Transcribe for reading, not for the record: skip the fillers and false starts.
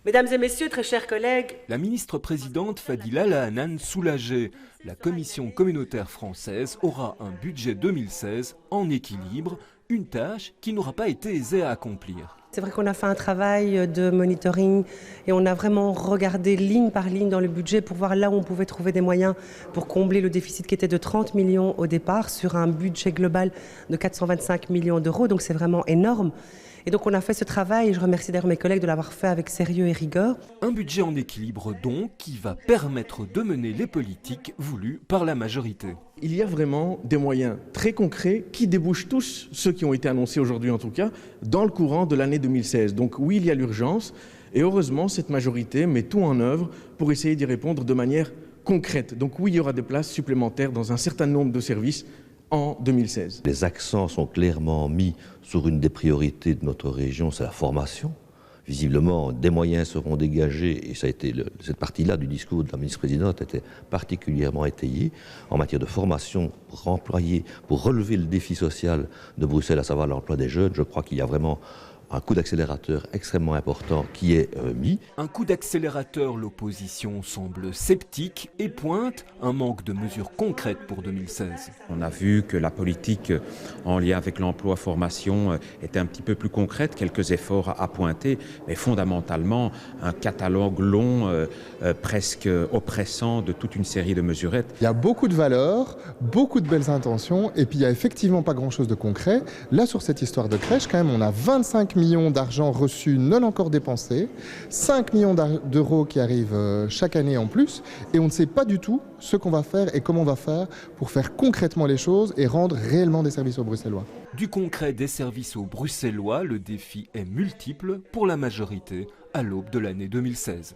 Mesdames et messieurs, très chers collègues, La ministre-présidente Fadila Lahanan soulagée. La Commission communautaire française aura un budget 2016 en équilibre, une tâche qui n'aura pas été aisée à accomplir. c'est vrai qu'on a fait un travail de monitoring et on a vraiment regardé ligne par ligne dans le budget pour voir là où on pouvait trouver des moyens pour combler le déficit qui était de 30 millions au départ sur un budget global de 425 millions d'euros, donc c'est vraiment énorme. Et donc on a fait ce travail et je remercie d'ailleurs mes collègues de l'avoir fait avec sérieux et rigueur. Un budget en équilibre donc qui va permettre de mener les politiques voulues par la majorité. Il y a vraiment des moyens très concrets qui débouchent tous, ceux qui ont été annoncés aujourd'hui en tout cas, dans le courant de l'année 2016. Donc oui, il y a l'urgence et heureusement cette majorité met tout en œuvre pour essayer d'y répondre de manière concrète. Donc oui, il y aura des places supplémentaires dans un certain nombre de services en 2016. Les accents sont clairement mis sur une des priorités de notre région, c'est la formation. Visiblement, des moyens seront dégagés, et ça a été cette partie-là du discours de la ministre-présidente était particulièrement étayée en matière de formation pour employer, pour relever le défi social de Bruxelles, à savoir l'emploi des jeunes. Je crois qu'il y a vraiment un coup d'accélérateur extrêmement important qui est mis. Un coup d'accélérateur, l'opposition semble sceptique et pointe un manque de mesures concrètes pour 2016. On a vu que la politique en lien avec l'emploi-formation était un petit peu plus concrète, quelques efforts à pointer, mais fondamentalement un catalogue long, presque oppressant de toute une série de mesurettes. Il y a beaucoup de valeurs, beaucoup de belles intentions, et puis il n'y a effectivement pas grand-chose de concret. Là, sur cette histoire de crèche, quand même, on a 25 millions d'argent reçus non encore dépensés, 5 millions d'euros qui arrivent chaque année en plus, et on ne sait pas du tout ce qu'on va faire et comment on va faire pour faire concrètement les choses et rendre réellement des services aux Bruxellois. Du concret des services aux Bruxellois, le défi est multiple pour la majorité à l'aube de l'année 2016.